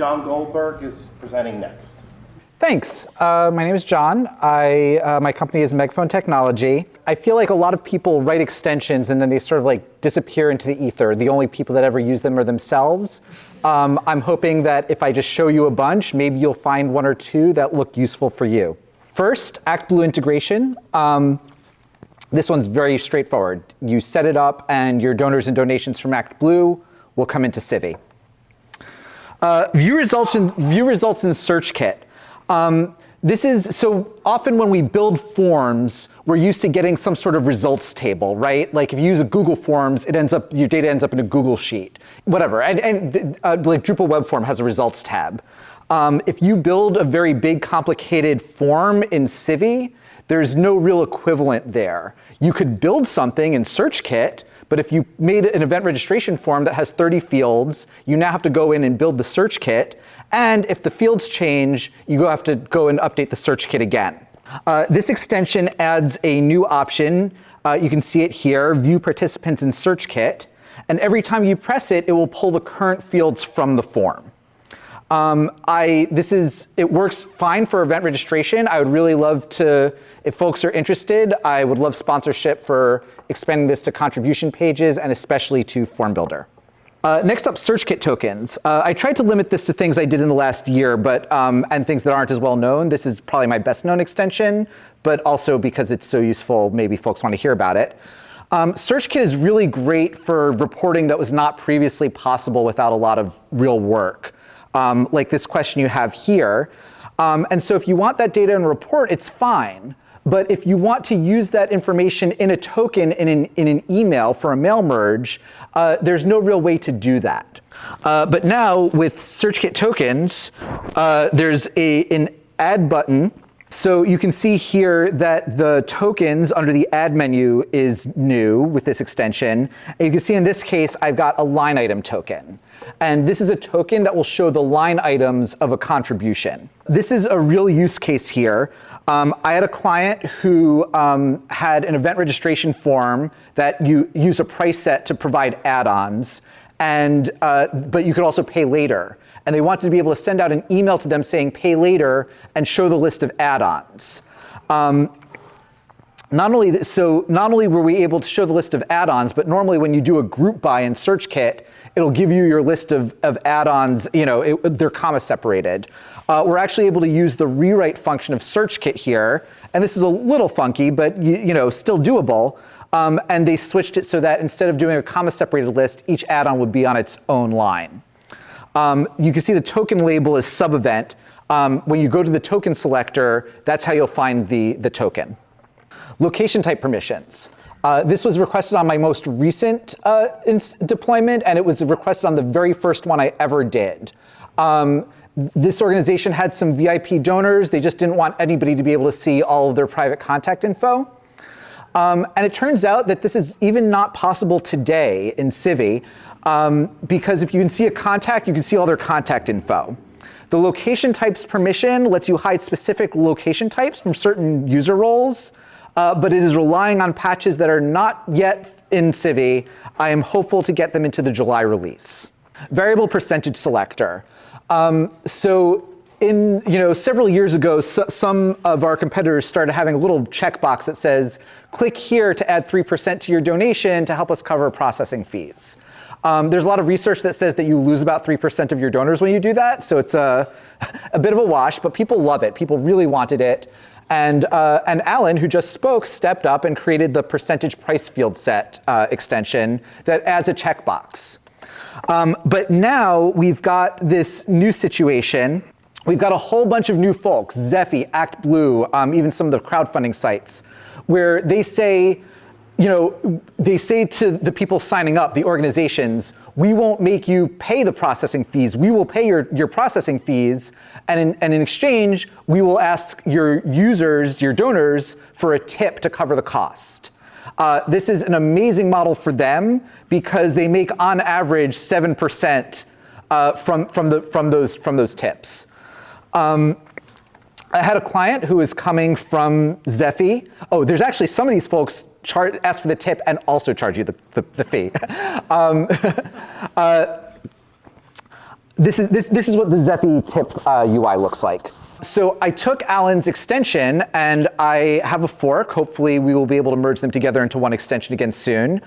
Jon Goldberg is presenting next. Thanks. My name is Jon. My company is Megaphone Technology. I feel like a lot of people write extensions and then they sort of like disappear into the ether. The only people that ever use them are themselves. I'm hoping that if I just show you a bunch, maybe you'll find one or two that look useful for you. First, ActBlue integration. This one's very straightforward. You set it up and your donors and donations from ActBlue will come into Civi. View results in SearchKit. This is, so often when we build forms, we're used to getting some sort of results table, right? Like if you use a Google Forms, your data ends up in a Google Sheet, whatever. And like Drupal Web Form has a results tab. If you build a very big, complicated form in Civi, there's no real equivalent there. You could build something in SearchKit, but if you made an event registration form that has 30 fields, you now have to go in and build the SearchKit. And if the fields change, you have to go and update the SearchKit again. This extension adds a new option. You can see it here, View Participants in SearchKit. And every time you press it, it will pull the current fields from the form. It works fine for event registration. I would really love to, if folks are interested, I would love sponsorship for expanding this to contribution pages and especially to Form Builder. Next up, SearchKit tokens. I tried to limit this to things I did in the last year, and things that aren't as well known. This is probably my best known extension, but also because it's so useful, maybe folks want to hear about it. SearchKit is really great for reporting that was not previously possible without a lot of real work. Like this question you have here. And so if you want that data in a report, it's fine. But if you want to use that information in a token in an email for a mail merge, there's no real way to do that. But now with SearchKit tokens, there's an add button. So you can see here that the tokens under the add menu is new with this extension. And you can see in this case, I've got a line item token. And this is a token that will show the line items of a contribution. This is a real use case here. I had a client who had an event registration form that you use a price set to provide add-ons, but you could also pay later. And they wanted to be able to send out an email to them saying pay later and show the list of add-ons. Not only were we able to show the list of add-ons, but normally when you do a group by in SearchKit, it'll give you your list of add-ons, they're comma separated. We're actually able to use the rewrite function of SearchKit here, and this is a little funky, but still doable. And they switched it so that instead of doing a comma separated list, each add-on would be on its own line. You can see the token label is sub-event. When you go to the token selector, that's how you'll find the token. Location type permissions. This was requested on my most recent deployment, and it was requested on the very first one I ever did. This organization had some VIP donors. They just didn't want anybody to be able to see all of their private contact info. And it turns out that this is even not possible today in Civi, because if you can see a contact, you can see all their contact info. The location types permission lets you hide specific location types from certain user roles, but it is relying on patches that are not yet in Civi. I am hopeful to get them into the July release. Variable percentage selector. So several years ago, some of our competitors started having a little checkbox that says, click here to add 3% to your donation to help us cover processing fees. There's a lot of research that says that you lose about 3% of your donors when you do that. So it's a bit of a wash, but people love it. People really wanted it. And Alan, who just spoke, stepped up and created the percentage price field set extension that adds a checkbox. But now we've got this new situation. We've got a whole bunch of new folks, Zephy, ActBlue, even some of the crowdfunding sites, where they say, they say to the people signing up, the organizations, we won't make you pay the processing fees. We will pay your processing fees, and in exchange, we will ask your users, your donors, for a tip to cover the cost. This is an amazing model for them because they make on average 7% from those tips. I had a client who is coming from Zephy. Oh, there's actually some of these folks ask for the tip and also charge you the fee. this is what the Zephy tip UI looks like. So I took Alan's extension and I have a fork. Hopefully we will be able to merge them together into one extension again soon.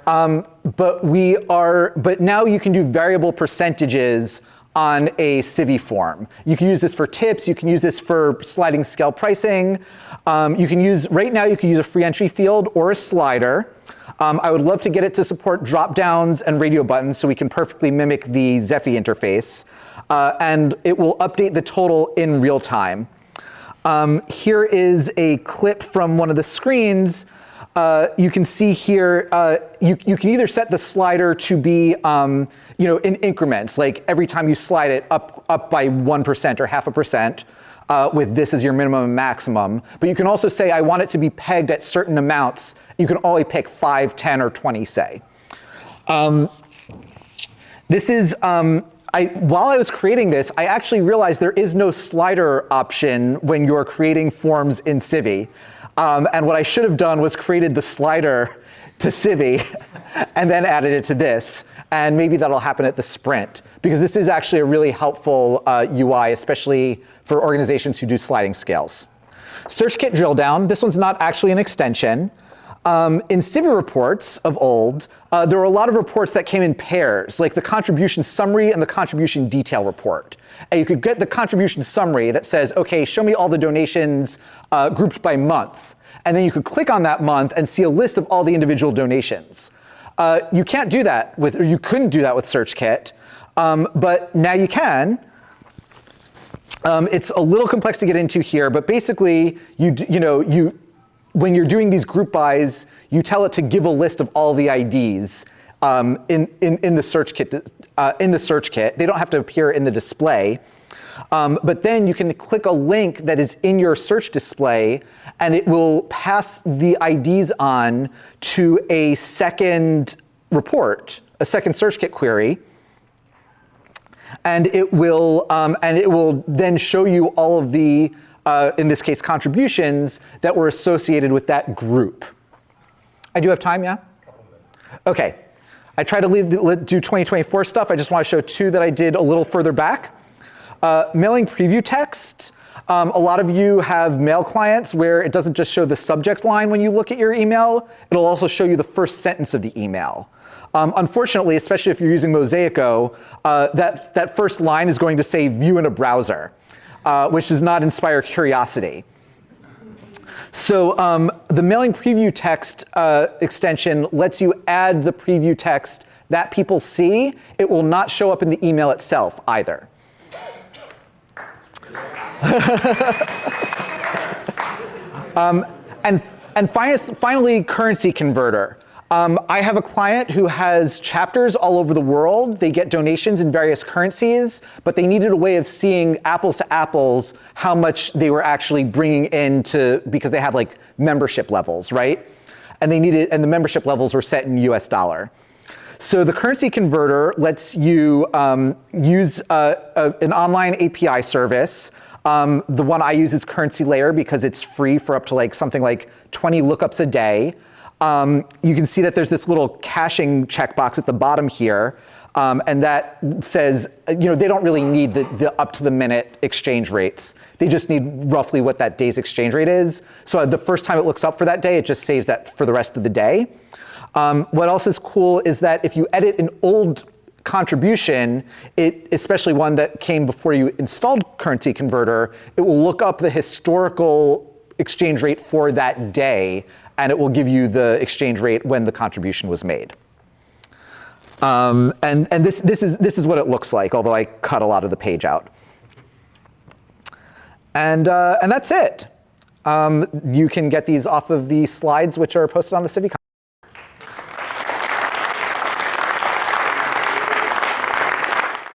But now you can do variable percentages on a Civi form. You can use this for tips. You can use this for sliding scale pricing. Right now you can use a free entry field or a slider. I would love to get it to support drop downs and radio buttons so we can perfectly mimic the Zephy interface. And it will update the total in real time. Here is a clip from one of the screens. You can see here, you can either set the slider to be in increments, like every time you slide it up by 1% or 0.5%, with this as your minimum and maximum. But you can also say, I want it to be pegged at certain amounts. You can only pick 5, 10, or 20, say. While I was creating this, I actually realized there is no slider option when you're creating forms in Civi. And what I should have done was created the slider to Civi and then added it to this. And maybe that'll happen at the sprint, because this is actually a really helpful UI, especially for organizations who do sliding scales. Search kit drill down. This one's not actually an extension. In Civi reports of old, there were a lot of reports that came in pairs, like the contribution summary and the contribution detail report. And you could get the contribution summary that says, OK, show me all the donations grouped by month. And then you could click on that month and see a list of all the individual donations. You can't do that with, or you couldn't do that with Search Kit, but now you can. It's a little complex to get into here, but basically, when you're doing these group bys, you tell it to give a list of all the IDs in the Search Kit. They don't have to appear in the display. But then you can click a link that is in your search display, and it will pass the IDs on to a second report, a second Search Kit query. And it will then show you all of the, in this case, contributions that were associated with that group. I do have time, yeah? OK. I try to do 2024 stuff. I just want to show 2 that I did a little further back. Mailing preview text. A lot of you have mail clients where it doesn't just show the subject line when you look at your email. It'll also show you the first sentence of the email. Unfortunately, especially if you're using Mosaico, that first line is going to say view in a browser, which does not inspire curiosity. So the mailing preview text extension lets you add the preview text that people see. It will not show up in the email itself either. And finally, currency converter. I have a client who has chapters all over the world. They get donations in various currencies, but they needed a way of seeing apples to apples how much they were actually bringing in because they had like membership levels, right? And the membership levels were set in US dollar. So the currency converter lets you use an online API service. The one I use is Currency Layer because it's free for up to something like 20 lookups a day. You can see that there's this little caching checkbox at the bottom here, and that says, they don't really need the up-to-the-minute exchange rates. They just need roughly what that day's exchange rate is. So the first time it looks up for that day, it just saves that for the rest of the day. What else is cool is that if you edit an old contribution, especially one that came before you installed Currency Converter, it will look up the historical exchange rate for that day, and it will give you the exchange rate when the contribution was made. And this is what it looks like, although I cut a lot of the page out. And that's it. You can get these off of the slides which are posted on the CiviCRM.